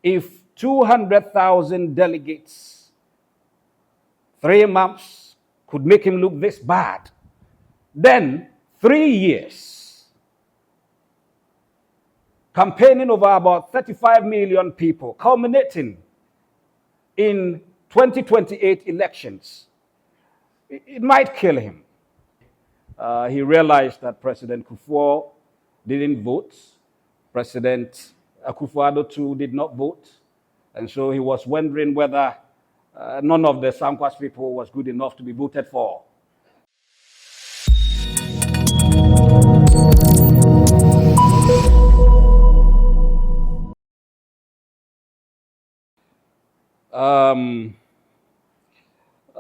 If 200,000 delegates, 3 months, could make him look this bad, then 3 years, campaigning over about 35 million people, culminating in 2028 elections, it might kill him. He realized that President Kufuor didn't vote. President Akufo-Addo too did not vote. And so he was wondering whether none of the Sankwas people was good enough to be voted for.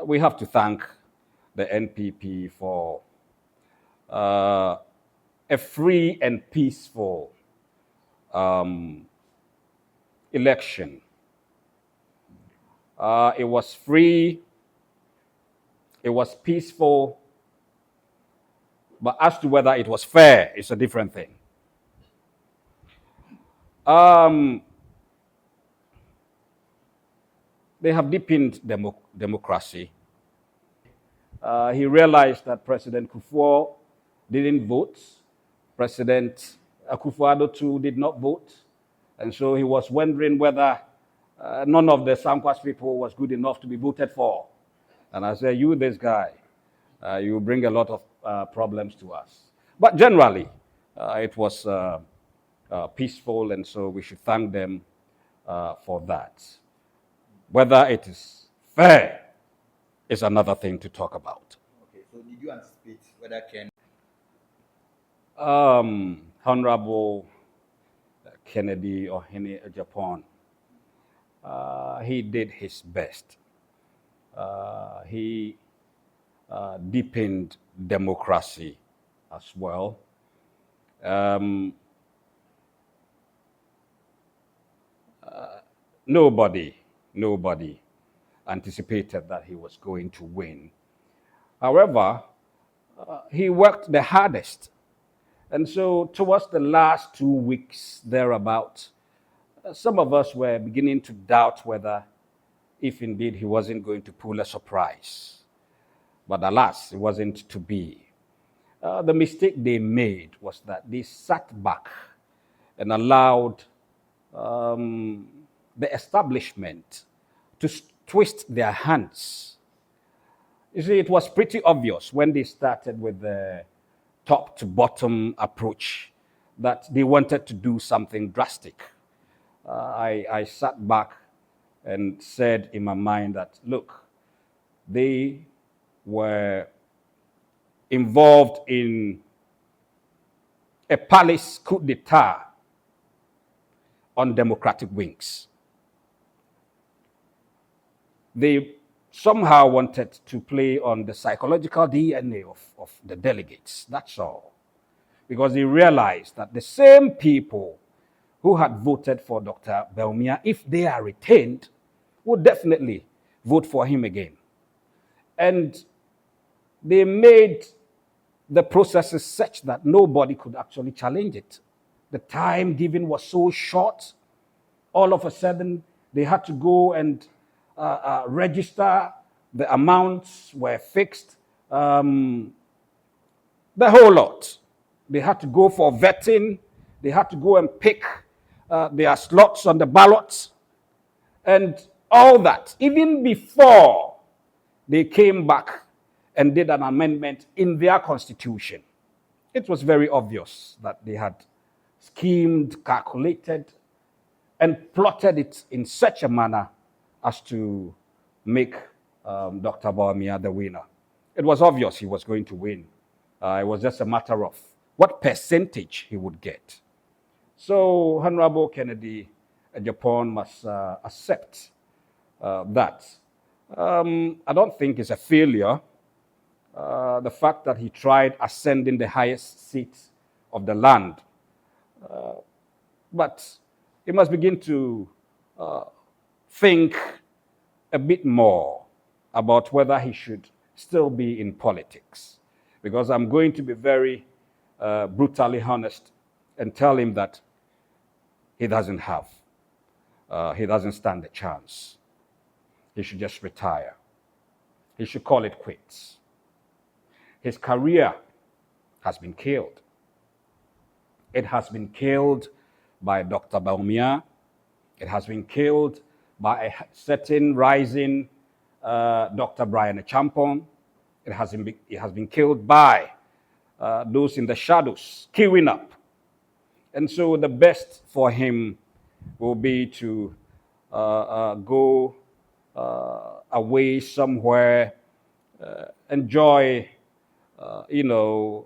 We have to thank the NPP for a free and peaceful election. It was free, it was peaceful, but as to whether it was fair, it's a different thing. They have deepened democracy. He realized that President Kufuor didn't vote. President Akufo-Addo too did not vote. And so he was wondering whether none of the Sankwas people was good enough to be voted for. And I said, you, this guy, you bring a lot of problems to us. But generally, it was peaceful, and so we should thank them for that. Whether it is fair is another thing to talk about. Okay, so did you anticipate whether Honorable Kennedy Agyapong, he did his best. He deepened democracy as well. Nobody anticipated that he was going to win. However, he worked the hardest. And so towards the last 2 weeks thereabout, some of us were beginning to doubt whether, if indeed he wasn't going to pull a surprise. But alas, it wasn't to be. The mistake they made was that they sat back and allowed the establishment to twist their hands. You see, it was pretty obvious when they started with the top to bottom approach that they wanted to do something drastic. I sat back and said in my mind that, look, they were involved in a palace coup d'etat on democratic wings. They somehow wanted to play on the psychological DNA of the delegates, that's all. Because they realized that the same people who had voted for Dr. Bawumia, if they are retained, would definitely vote for him again. And they made the processes such that nobody could actually challenge it. The time given was so short. All of a sudden, they had to go and register. The amounts were fixed. The whole lot. They had to go for vetting. They had to go and pick their slots on the ballots. And all that, even before they came back and did an amendment in their constitution. It was very obvious that they had schemed, calculated, and plotted it in such a manner as to make Dr. Bawumia the winner. It was obvious he was going to win. It was just a matter of what percentage he would get. So Honorable Kennedy Agyapong must accept that. I don't think it's a failure. The fact that he tried ascending the highest seat of the land. But he must begin to think a bit more about whether he should still be in politics. Because I'm going to be very brutally honest and tell him that he doesn't have he doesn't stand a chance. He should just retire. He should call it quits. His career has been killed. It has been killed by Dr. Baumia. It has been killed by a certain rising Dr. Brian Agyapong. It has been killed by those in the shadows, queuing up. And so the best for him will be to go away somewhere, enjoy,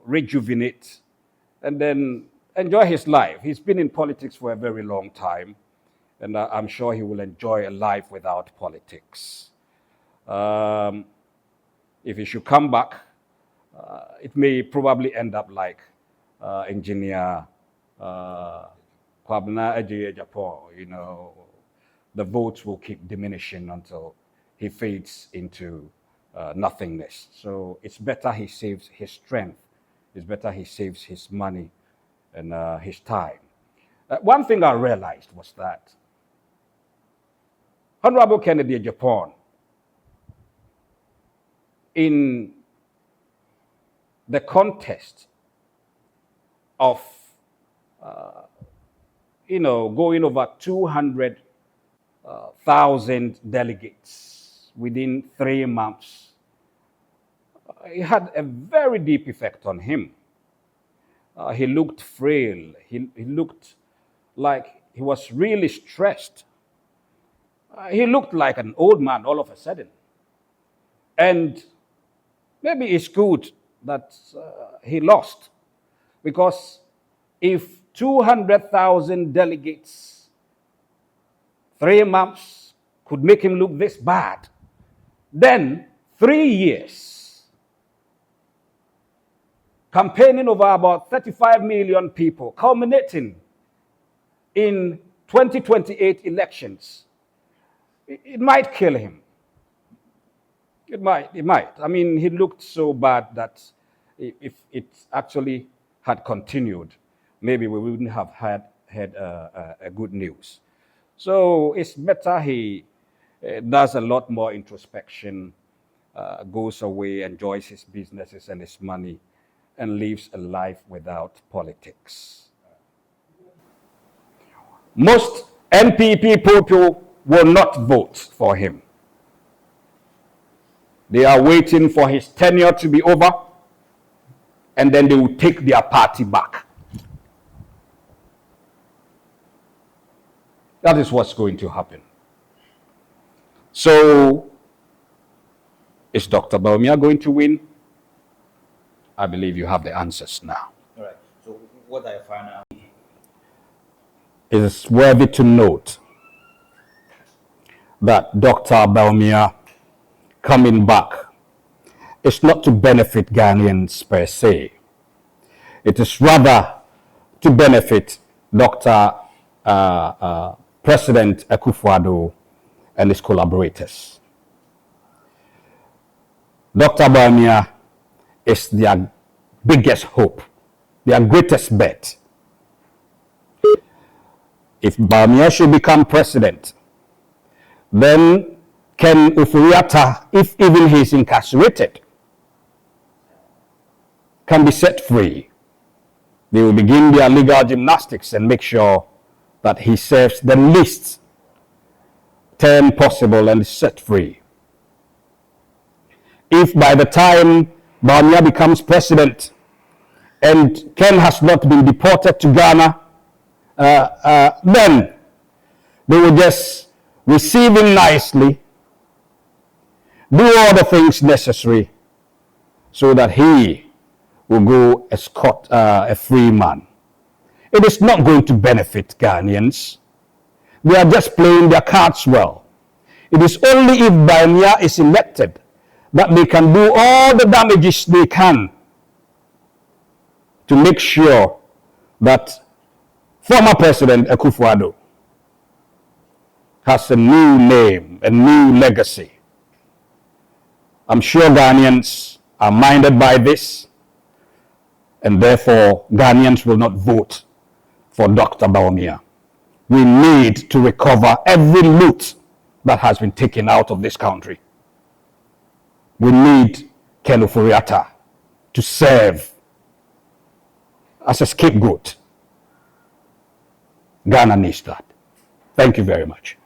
rejuvenate, and then enjoy his life. He's been in politics for a very long time, and I'm sure he will enjoy a life without politics. If he should come back, it may probably end up like engineer Kennedy Agyapong. The votes will keep diminishing until he fades into nothingness. So it's better he saves his strength. It's better he saves his money and his time. One thing I realized was that Honorable Kennedy Agyapong, in the contest of, going over 200,000 delegates within 3 months, it had a very deep effect on him. He looked frail. He looked like he was really stressed. He looked like an old man all of a sudden. And maybe it's good that he lost, because if 200,000 delegates, 3 months, could make him look this bad, then 3 years, campaigning over about 35 million people, culminating in 2028 elections, it might kill him. It might. I mean, he looked so bad that if it actually had continued, maybe we wouldn't have had a good news. So it's better he does a lot more introspection, goes away, enjoys his businesses and his money, and lives a life without politics. Most NPP people will not vote for him. They are waiting for his tenure to be over, and then they will take their party back. That is what's going to happen. So, is Dr. Baumia going to win? I believe you have the answers now. All right. So, what are your final? It is worthy to note that Dr. Baumia coming back is not to benefit Ghanaians per se. It is rather to benefit Dr. President Akufo-Addo and his collaborators. Dr. Baumia is their biggest hope, their greatest bet. If Baumia should become president, then Ken Ufuriata, if even he is incarcerated, can be set free. They will begin their legal gymnastics and make sure that he serves the least term possible and is set free. If by the time Baumia becomes president and Ken has not been deported to Ghana, then they will just receive him nicely, do all the things necessary so that he will go a free man. It is not going to benefit Ghanaians. They are just playing their cards well. It is only if Baumia is elected that they can do all the damages they can to make sure that former President Akufo-Addo has a new name, a new legacy. I'm sure Ghanaians are minded by this, and therefore Ghanaians will not vote for Dr. Baumia. We need to recover every loot that has been taken out of this country. We need Ken Ofori-Atta to serve as a scapegoat. Ghana needs that. Thank you very much.